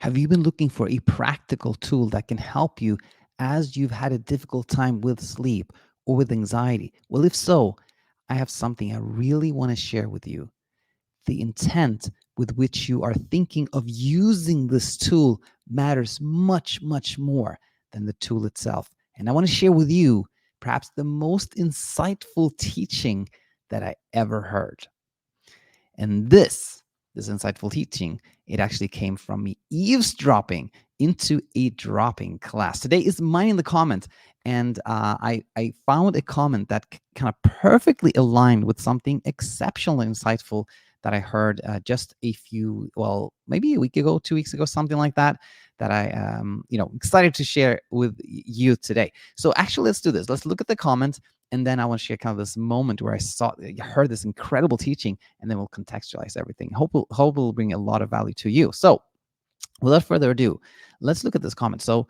Have you been looking for a practical tool that can help you as you've had a difficult time with sleep or with anxiety? Well, if so, I have something I really want to share with you. The intent with which you are thinking of using this tool matters much, much more than the tool itself. And I want to share with you perhaps the most insightful teaching that I ever heard. And this insightful teaching, it actually came from me eavesdropping into a dropping class. Today is mine in the comment. And I found a comment that kind of perfectly aligned with something exceptionally insightful that I heard just maybe a week ago, 2 weeks ago, something like that, that I, excited to share with you today. So actually, let's do this. Let's look at the comment, and then I want to share kind of this moment where heard this incredible teaching, and then we'll contextualize everything. Hope will bring a lot of value to you. So without further ado, let's look at this comment. So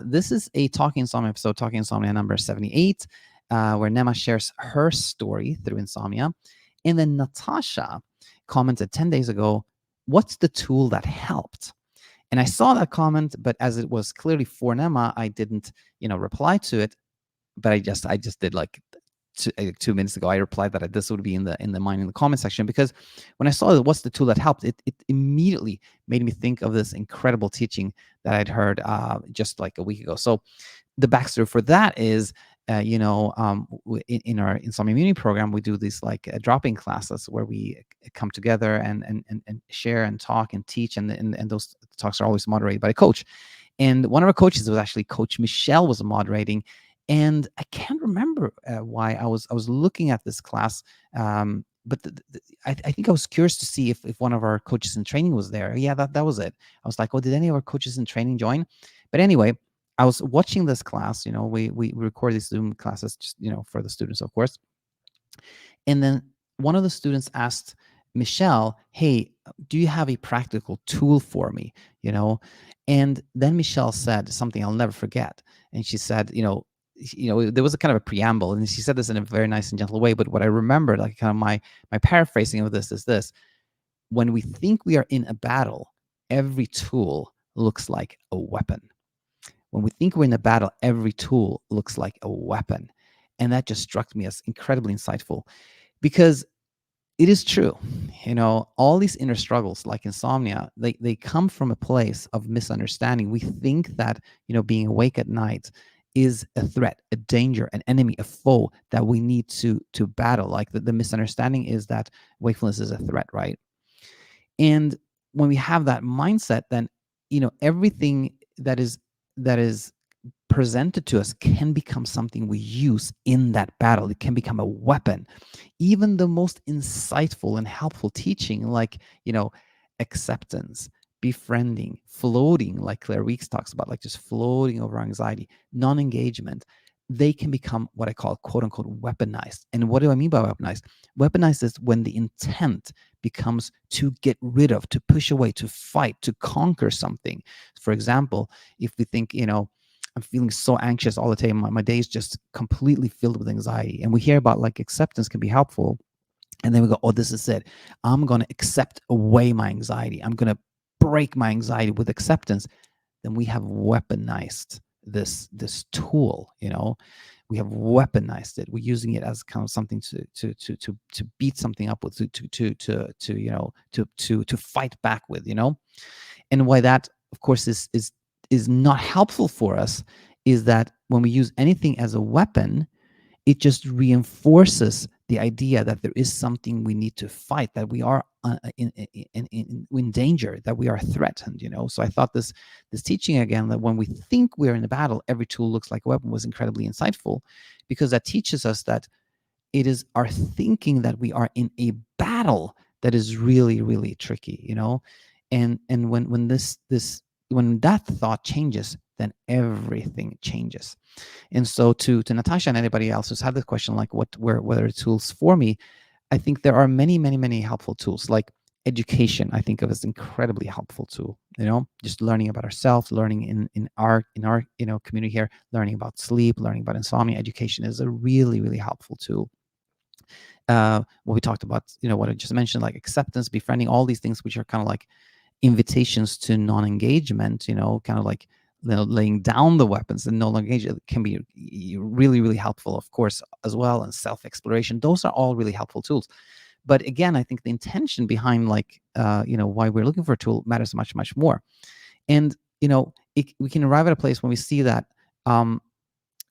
this is a Talking Insomnia episode, Talking Insomnia number 78, where Nema shares her story through insomnia. And then Natasha commented 10 days ago, what's the tool that helped? And I saw that comment, but as it was clearly for Nema, I didn't, reply to it. But I just did like 2 minutes ago. I replied that this would be in the comment section, because when I saw what's the tool that helped, it immediately made me think of this incredible teaching that I'd heard just like a week ago. So the backstory for that is, in our Insomnia Immunity program, we do these like drop-in classes where we come together and share and talk and teach, and those talks are always moderated by a coach. And one of our coaches was actually Coach Michelle was moderating. And I can't remember why I was looking at this class, but I think I was curious to see if one of our coaches in training was there. Yeah, that was it. I was like, oh, did any of our coaches in training join? But anyway, I was watching this class. We record these Zoom classes, just for the students, of course. And then one of the students asked Michelle, "Hey, do you have a practical tool for me?" And then Michelle said something I'll never forget. And she said, there was a kind of a preamble, and she said this in a very nice and gentle way. But what I remembered, like kind of my paraphrasing of this is this: when we think we are in a battle, every tool looks like a weapon. When we think we're in a battle, every tool looks like a weapon. And that just struck me as incredibly insightful, because it is true. All these inner struggles like insomnia, they come from a place of misunderstanding. We think that, being awake at night is a threat, a danger, an enemy, a foe that we need to battle. Like the misunderstanding is that wakefulness is a threat, right? And when we have that mindset, then, everything that is presented to us can become something we use in that battle. It can become a weapon. Even the most insightful and helpful teaching, like, acceptance, befriending, floating, like Claire Weeks talks about, like just floating over anxiety, non-engagement, they can become what I call quote unquote weaponized. And what do I mean by weaponized? Weaponized is when the intent becomes to get rid of, to push away, to fight, to conquer something. For example, if we think, I'm feeling so anxious all the time, my day is just completely filled with anxiety. And we hear about like acceptance can be helpful. And then we go, oh, this is it. I'm going to accept away my anxiety. I'm going to break my anxiety with acceptance. Then we have weaponized this tool. We have weaponized it. We're using it as kind of something to beat something up with, to fight back with. And why that, of course, is not helpful for us is that when we use anything as a weapon, it just reinforces the idea that there is something we need to fight, that we are in danger, that we are threatened. So I thought this teaching again, that when we think we're in a battle, every tool looks like a weapon, was incredibly insightful, because that teaches us that it is our thinking that we are in a battle that is really, really tricky. And when when that thought changes, then everything changes. And so to Natasha and anybody else who's had the question, like what are the tools for me? I think there are many, many, many helpful tools. Like education, I think of as incredibly helpful tool. Just learning about ourselves, learning in our community here, learning about sleep, learning about insomnia. Education is a really, really helpful tool. What we talked about, what I just mentioned, like acceptance, befriending, all these things which are kind of like invitations to non-engagement, kind of like, laying down the weapons and no longer engage, it can be really, really helpful, of course, as well. And self-exploration, those are all really helpful tools. But again, I think the intention behind, like, why we're looking for a tool matters much, much more. And we can arrive at a place when we see that, um,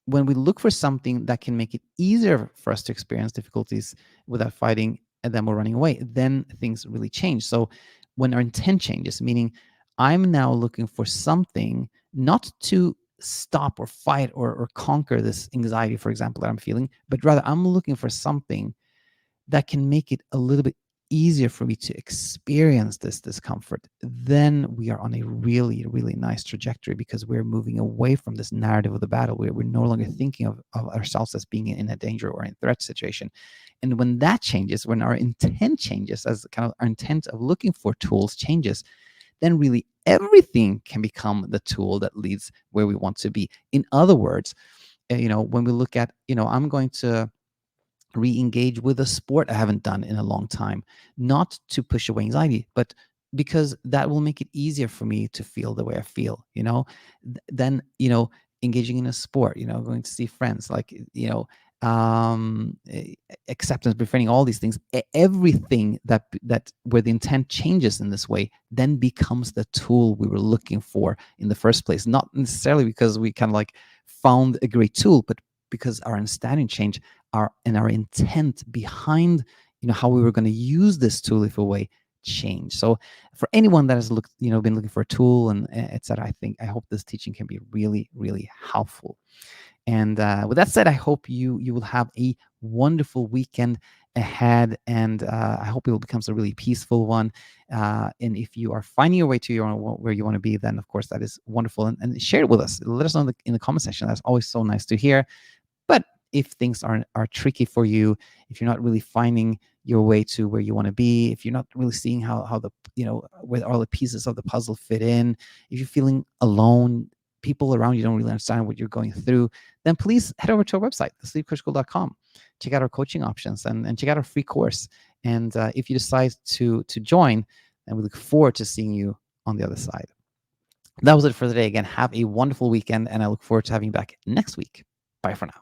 when we look for something that can make it easier for us to experience difficulties without fighting, and then we're running away, then things really change. So when our intent changes, meaning I'm now looking for something not to stop or fight or conquer this anxiety, for example, that I'm feeling, but rather I'm looking for something that can make it a little bit easier for me to experience this discomfort, then we are on a really, really nice trajectory, because we're moving away from this narrative of the battle. We're no longer thinking of ourselves as being in a danger or in threat situation. And when that changes, when our intent changes, as kind of our intent of looking for tools changes, then really everything can become the tool that leads where we want to be. In other words, when we look at, I'm going to re-engage with a sport I haven't done in a long time, not to push away anxiety, but because that will make it easier for me to feel the way I feel, then, engaging in a sport, going to see friends, like, acceptance, befriending, all these things, everything that where the intent changes in this way, then becomes the tool we were looking for in the first place. Not necessarily because we kind of like found a great tool, but because our understanding changed, our intent behind, how we were going to use this tool if a way change. So for anyone that has been looking for a tool and etc., I hope this teaching can be really, really helpful. And with that said, I hope you will have a wonderful weekend ahead, and I hope it will become a really peaceful one. And if you are finding your way to where you want to be, then of course that is wonderful, and share it with us. Let us know in the comment section. That's always so nice to hear. But if things are tricky for you, if you're not really finding your way to where you want to be, if you're not really seeing how the where all the pieces of the puzzle fit in, if you're feeling alone, people around you don't really understand what you're going through, then please head over to our website, thesleepcoachschool.com. Check out our coaching options, and check out our free course. And if you decide to join, then we look forward to seeing you on the other side. That was it for today. Again, have a wonderful weekend, and I look forward to having you back next week. Bye for now.